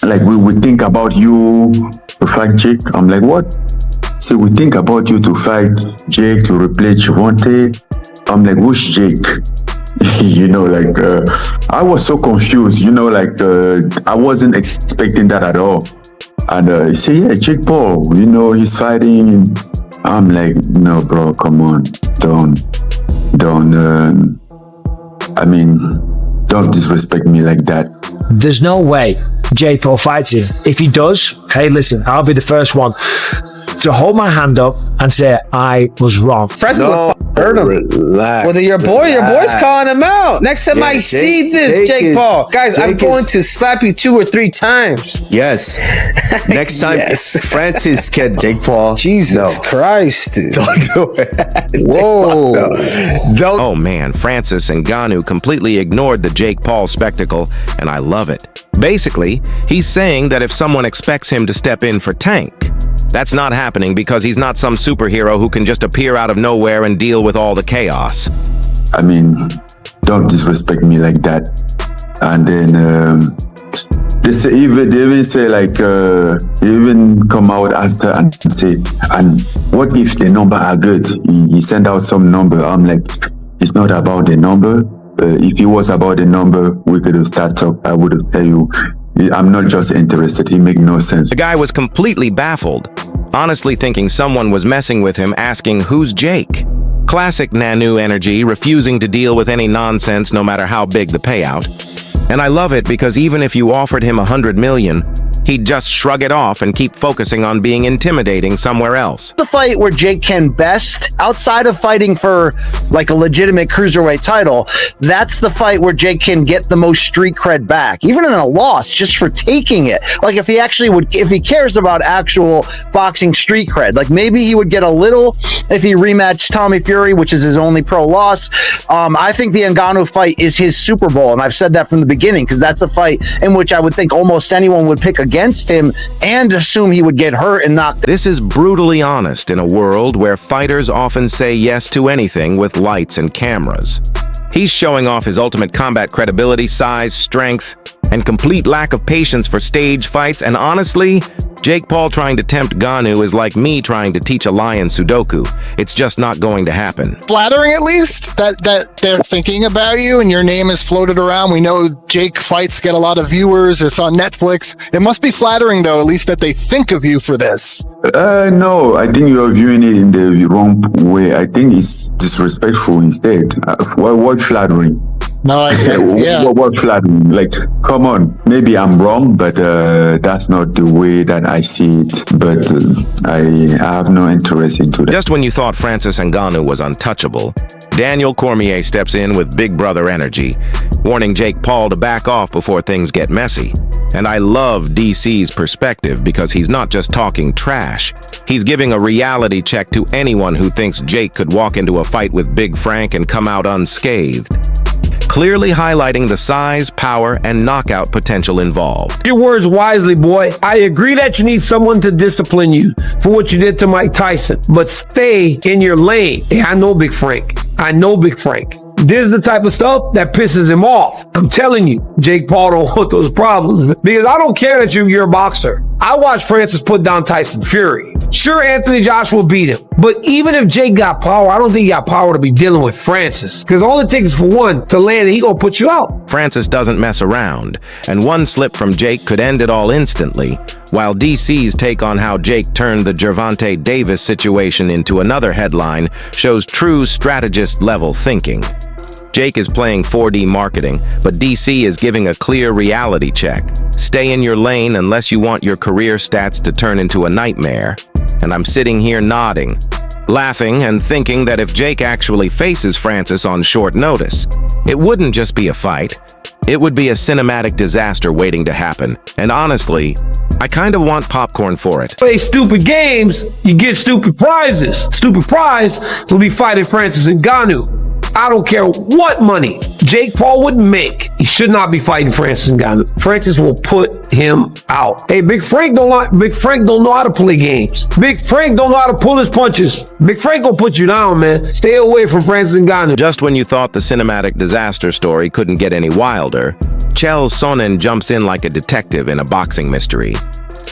like, we think about you to fight Jake. I'm like, what? So we think about you to fight Jake, to replace Gervonta. I'm like, who's Jake? You know, like, I was so confused, you know, like, I wasn't expecting that at all. And he said, yeah, Jake Paul, you know, he's fighting. I'm like, no, bro, come on. Don't disrespect me like that. There's no way Jake Paul fights him. If he does, hey, listen, I'll be the first one to hold my hand up and say I was wrong. No, hurt him. Relax. Well, your boy's calling him out. Next time I see this, Jake Paul, guys, I'm going to slap you 2 or 3 times. Yes. Next time, Francis can. Jake Paul. Jesus Christ. Dude. Don't do it. Whoa. Don't. Oh man, Francis Ngannou completely ignored the Jake Paul spectacle, and I love it. Basically, he's saying that if someone expects him to step in for Tank, that's not happening because he's not some superhero who can just appear out of nowhere and deal with all the chaos. I mean, don't disrespect me like that. And then they even say like, they even come out after and say, and what if the number are good? He sent out some number. I'm like, it's not about the number. If it was about the number, we could have started talk. I would have tell you, I'm not just interested. He make no sense. The guy was completely baffled, honestly thinking someone was messing with him, asking, who's Jake? Classic Ngannou energy, refusing to deal with any nonsense no matter how big the payout. And I love it because even if you offered him $100 million, he'd just shrug it off and keep focusing on being intimidating somewhere else. The fight where Jake can best, outside of fighting for like a legitimate cruiserweight title, that's the fight where Jake can get the most street cred back, even in a loss, just for taking it. Like if he actually would, if he cares about actual boxing street cred, like maybe he would get a little if he rematched Tommy Fury, which is his only pro loss. I think the Ngannou fight is his Super Bowl, and I've said that from the beginning because that's a fight in which I would think almost anyone would pick against him and assume he would get hurt and knocked. This is brutally honest in a world where fighters often say yes to anything with lights and cameras. He's showing off his ultimate combat credibility, size, strength, and complete lack of patience for stage fights, and honestly, Jake Paul trying to tempt Ngannou is like me trying to teach a lion Sudoku. It's just not going to happen. Flattering, at least, that they're thinking about you and your name is floated around. We know Jake fights get a lot of viewers. It's on Netflix. It must be flattering, though, at least that they think of you for this. No, I think you are viewing it in the wrong way. I think it's disrespectful instead. What flattering? No, yeah. What flattering? Like, come on. Maybe I'm wrong, but that's not the way that I see it. But I have no interest into that. Just when you thought Francis Ngannou was untouchable, Daniel Cormier steps in with big brother energy, warning Jake Paul to back off before things get messy. And I love DC's perspective because he's not just talking trash. He's giving a reality check to anyone who thinks Jake could walk into a fight with Big Frank and come out unscathed, clearly highlighting the size, power, and knockout potential involved. Your words wisely, boy. I agree that you need someone to discipline you for what you did to Mike Tyson, but stay in your lane. Hey, I know Big Frank. This is the type of stuff that pisses him off. I'm telling you, Jake Paul don't want those problems because I don't care that you're a boxer. I watched Francis put down Tyson Fury. Sure, Anthony Joshua beat him, but even if Jake got power, I don't think he got power to be dealing with Francis because all it takes is for one to land and he gonna put you out. Francis doesn't mess around, and one slip from Jake could end it all instantly, while DC's take on how Jake turned the Gervonta Davis situation into another headline shows true strategist-level thinking. Jake is playing 4D marketing, but DC is giving a clear reality check. Stay in your lane unless you want your career stats to turn into a nightmare. And I'm sitting here nodding, laughing and thinking that if Jake actually faces Francis on short notice, it wouldn't just be a fight. It would be a cinematic disaster waiting to happen. And honestly, I kind of want popcorn for it. Play stupid games, you get stupid prizes. Stupid prize will be fighting Francis Ngannou. I don't care what money Jake Paul would make, he should not be fighting Francis Ngannou. Francis will put him out. Hey, Big Frank don't know how to play games. Big Frank don't know how to pull his punches. Big Frank gonna put you down, man. Stay away from Francis Ngannou. Just when you thought the cinematic disaster story couldn't get any wilder, Chael Sonnen jumps in like a detective in a boxing mystery,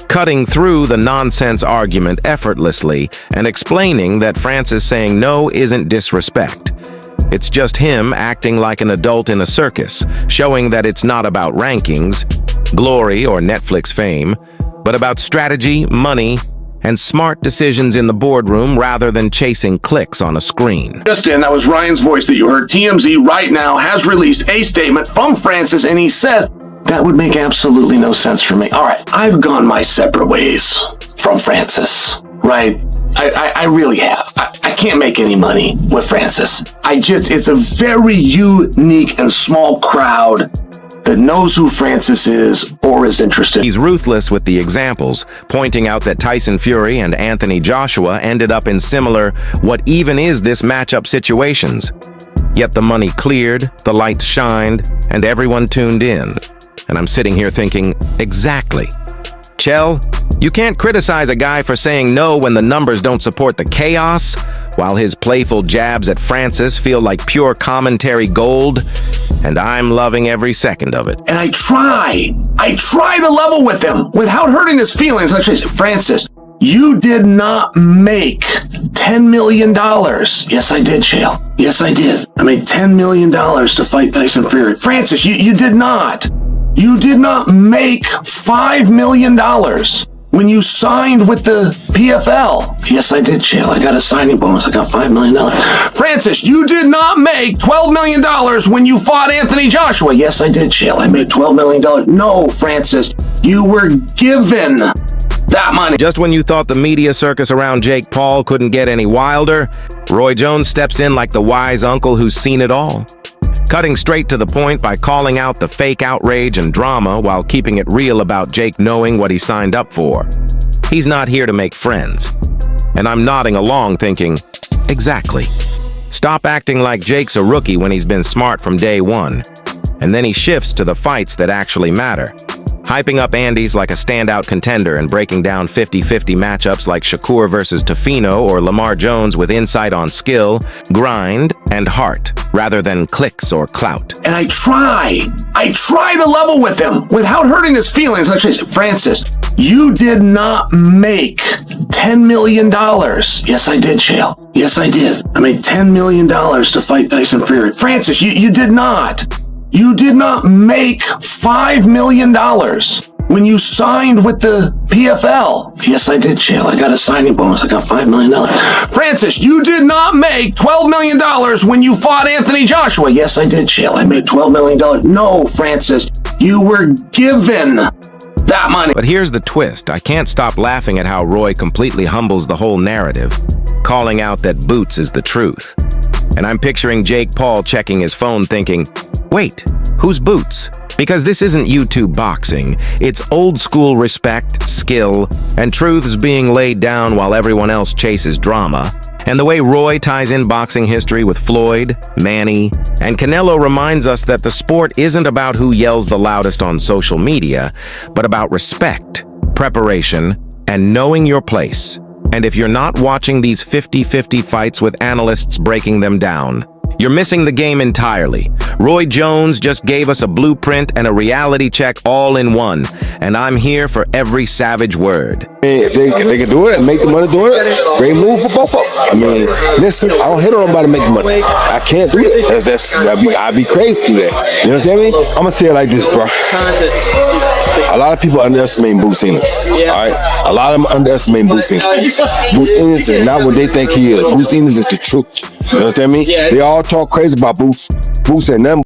cutting through the nonsense argument effortlessly and explaining that Francis saying no isn't disrespect. It's just him acting like an adult in a circus, showing that it's not about rankings, glory, or Netflix fame, but about strategy, money, and smart decisions in the boardroom rather than chasing clicks on a screen. Just in, that was Ryan's voice that you heard. TMZ right now has released a statement from Francis, and he says, that would make absolutely no sense for me. All right, I've gone my separate ways from Francis, right? I really have. I can't make any money with Francis. It's a very unique and small crowd that knows who Francis is or is interested. He's ruthless with the examples, pointing out that Tyson Fury and Anthony Joshua ended up in similar what even is this matchup situations. Yet the money cleared, the lights shined, and everyone tuned in. And I'm sitting here thinking, exactly. Chael, you can't criticize a guy for saying no when the numbers don't support the chaos, while his playful jabs at Francis feel like pure commentary gold, and I'm loving every second of it. And I try to level with him without hurting his feelings. I say, Francis, you did not make $10 million. Yes, I did, Chael. Yes, I did. I made $10 million to fight Tyson Fury. Francis, you did not. You did not make $5 million when you signed with the PFL. Yes, I did, Chael. I got a signing bonus. I got $5 million. Francis, you did not make $12 million when you fought Anthony Joshua. Yes, I did, Chael. I made $12 million. No, Francis, you were given that money. Just when you thought the media circus around Jake Paul couldn't get any wilder, Roy Jones steps in like the wise uncle who's seen it all, cutting straight to the point by calling out the fake outrage and drama while keeping it real about Jake knowing what he signed up for. He's not here to make friends. And I'm nodding along thinking, exactly. Stop acting like Jake's a rookie when he's been smart from day one. And then he shifts to the fights that actually matter, hyping up Andy's like a standout contender and breaking down 50-50 matchups like Shakur versus Tofino or Lamar Jones with insight on skill, grind, and heart, rather than clicks or clout. And I try to level with him without hurting his feelings. I say, Francis, you did not make $10 million. Yes, I did, Chael. Yes, I did. I made $10 million to fight Tyson Fury. Francis, you did not. You did not make $5 million when you signed with the PFL. Yes, I did, Chael. I got a signing bonus. I got $5 million. Francis, you did not make $12 million when you fought Anthony Joshua. Yes, I did, Chael. I made $12 million. No, Francis, you were given that money. But here's the twist. I can't stop laughing at how Roy completely humbles the whole narrative, calling out that Boots is the truth. And I'm picturing Jake Paul checking his phone thinking, wait, who's Boots? Because this isn't YouTube boxing. It's old school respect, skill, and truths being laid down while everyone else chases drama. And the way Roy ties in boxing history with Floyd, Manny, and Canelo reminds us that the sport isn't about who yells the loudest on social media, but about respect, preparation, and knowing your place. And if you're not watching these 50-50 fights with analysts breaking them down, you're missing the game entirely. Roy Jones just gave us a blueprint and a reality check all in one, and I'm here for every savage word. If they can do it and make the money doing it, great move for both of them. I mean, listen, I don't hit on nobody to make money. I can't do that. I'd be crazy to do that. You understand me? I'm gonna say it like this, bro. A lot of people underestimate Boots Ennis. All right, a lot of them underestimate Boots Ennis. Boots Ennis is not what they think he is. Boots Ennis is the truth. You understand me? They all talk crazy about Boots. Boots and them.